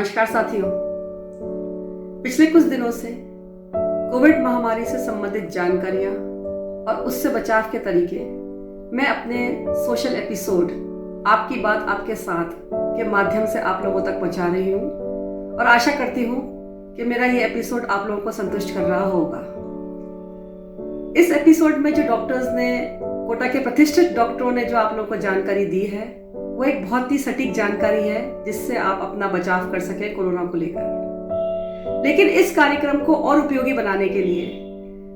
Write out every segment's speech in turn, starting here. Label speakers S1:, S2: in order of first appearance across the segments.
S1: नमस्कार साथियों। पिछले कुछ दिनों से कोविड महामारी से संबंधित जानकारियां और उससे बचाव के तरीके मैं अपने सोशल एपिसोड आपकी बात आपके साथ के माध्यम से आप लोगों तक पहुंचा रही हूं और आशा करती हूं कि मेरा ये एपिसोड आप लोगों को संतुष्ट कर रहा होगा। इस एपिसोड में जो डॉक्टर्स ने, कोटा के प्रतिष्ठित डॉक्टरों ने जो आप लोगों को जानकारी दी है, वो एक बहुत ही सटीक जानकारी है जिससे आप अपना बचाव कर सके कोरोना को लेकर। लेकिन इस कार्यक्रम को और उपयोगी बनाने के लिए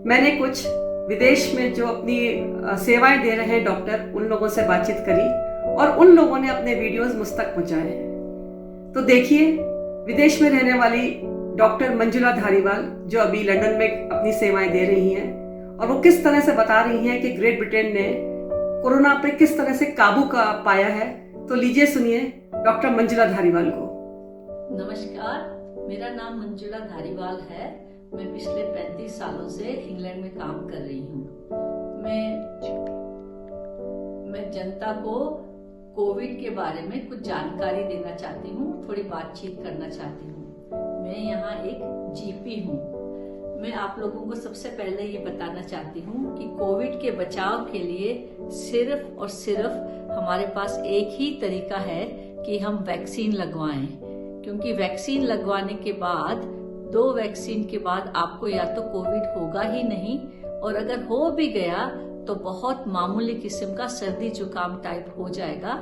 S1: मैंने कुछ विदेश में जो अपनी सेवाएं दे रहे हैं डॉक्टर, उन लोगों से बातचीत करी और उन लोगों ने अपने वीडियोस मुझ तक पहुंचाए। तो देखिए, विदेश में रहने वाली डॉक्टर मंजुला धारीवाल जो अभी लंदन में अपनी सेवाएं दे रही हैं और वो किस तरह से बता रही हैं कि ग्रेट ब्रिटेन ने कोरोना पे किस तरह से काबू पाया है। तो लीजिए सुनिए डॉक्टर मंजुला धारीवाल को।
S2: नमस्कार, मेरा नाम मंजुला धारीवाल है। मैं पिछले 35 सालों से इंग्लैंड में काम कर रही हूँ। मैं जनता को कोविड के बारे में कुछ जानकारी देना चाहती हूँ, थोड़ी बातचीत करना चाहती हूँ। मैं यहाँ एक जीपी हूँ। मैं आप लोगों को सबसे पहले ये बताना चाहती हूँ कि कोविड के बचाव के लिए सिर्फ और सिर्फ हमारे पास एक ही तरीका है कि हम वैक्सीन लगवाएं, क्योंकि वैक्सीन लगवाने के बाद 2 वैक्सीन के बाद आपको या तो कोविड होगा ही नहीं, और अगर हो भी गया तो बहुत मामूली किस्म का सर्दी जुकाम टाइप हो जाएगा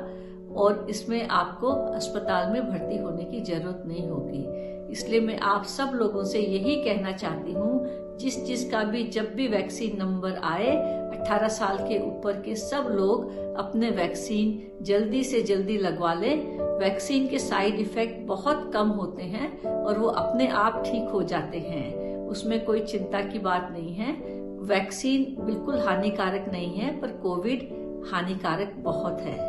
S2: और इसमें आपको अस्पताल में भर्ती होने की जरूरत नहीं होगी। इसलिए मैं आप सब लोगों से यही कहना चाहती हूँ, जिसका भी जब भी वैक्सीन नंबर आए, 18 साल के ऊपर के सब लोग अपने वैक्सीन जल्दी से जल्दी लगवा लें। वैक्सीन के साइड इफेक्ट बहुत कम होते हैं और वो अपने आप ठीक हो जाते हैं, उसमें कोई चिंता की बात नहीं है। वैक्सीन बिल्कुल हानिकारक नहीं है, पर कोविड हानिकारक बहुत है।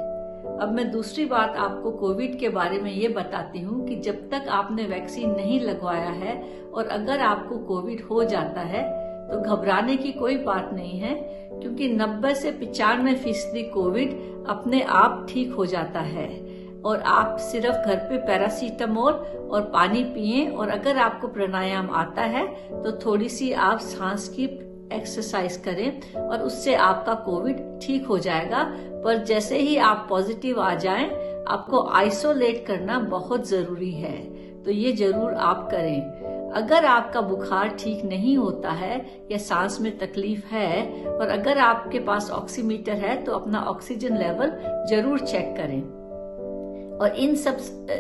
S2: अब मैं दूसरी बात आपको कोविड के बारे में ये बताती हूँ कि जब तक आपने वैक्सीन नहीं लगवाया है और अगर आपको कोविड हो जाता है तो घबराने की कोई बात नहीं है, क्योंकि 90 से 95% कोविड अपने आप ठीक हो जाता है। और आप सिर्फ घर पे पैरासीटामोल और पानी पिएं, और अगर आपको प्राणायाम आता है तो थोड़ी सी आप सांस की एक्सरसाइज करें और उससे आपका कोविड ठीक हो जाएगा। पर जैसे ही आप पॉजिटिव आ जाएं, आपको आइसोलेट करना बहुत जरूरी है, तो ये जरूर आप करें। अगर आपका बुखार ठीक नहीं होता है या सांस में तकलीफ है और अगर आपके पास ऑक्सीमीटर है तो अपना ऑक्सीजन लेवल जरूर चेक करें। और इन सब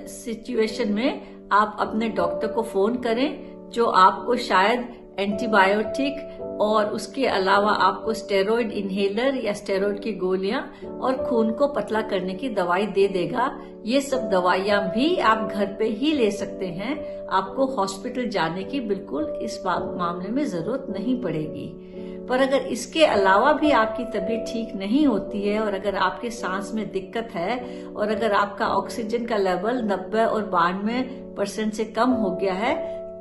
S2: सिचुएशन में आप अपने डॉक्टर को फोन करें, जो आपको शायद एंटीबायोटिक और उसके अलावा आपको स्टेरॉइड इनहेलर या स्टेरॉइड की गोलियां और खून को पतला करने की दवाई दे देगा। ये सब दवाइयां भी आप घर पे ही ले सकते हैं, आपको हॉस्पिटल जाने की बिल्कुल इस मामले में जरूरत नहीं पड़ेगी। पर अगर इसके अलावा भी आपकी तबीयत ठीक नहीं होती है और अगर आपके सांस में दिक्कत है और अगर आपका ऑक्सीजन का लेवल 90 और 92% से कम हो गया है,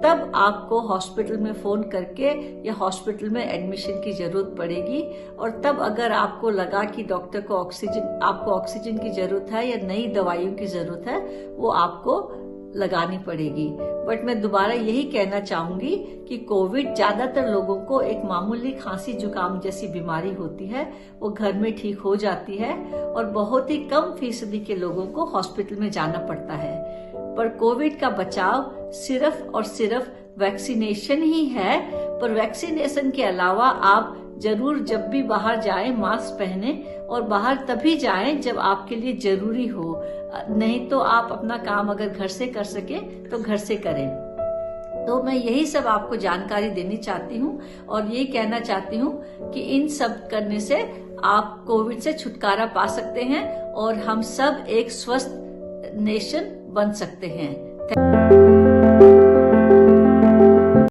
S2: तब आपको हॉस्पिटल में फोन करके या हॉस्पिटल में एडमिशन की जरूरत पड़ेगी। और तब अगर आपको लगा कि डॉक्टर को आपको ऑक्सीजन की जरूरत है या नई दवाइयों की जरूरत है, वो आपको लगानी पड़ेगी। बट मैं दोबारा यही कहना चाहूंगी कि कोविड ज्यादातर लोगों को एक मामूली खांसी जुकाम जैसी बीमारी होती है, वो घर में ठीक हो जाती है और बहुत ही कम फीसदी के लोगों को हॉस्पिटल में जाना पड़ता है। पर कोविड का बचाव सिर्फ और सिर्फ वैक्सीनेशन ही है। पर वैक्सीनेशन के अलावा आप जरूर जब भी बाहर जाएं मास्क पहने, और बाहर तभी जाएं जब आपके लिए जरूरी हो, नहीं तो आप अपना काम अगर घर से कर सके तो घर से करें। तो मैं यही सब आपको जानकारी देनी चाहती हूँ और यही कहना चाहती हूँ कि इन सब करने से आप कोविड से छुटकारा पा सकते हैं और हम सब एक स्वस्थ नेशन बन सकते हैं।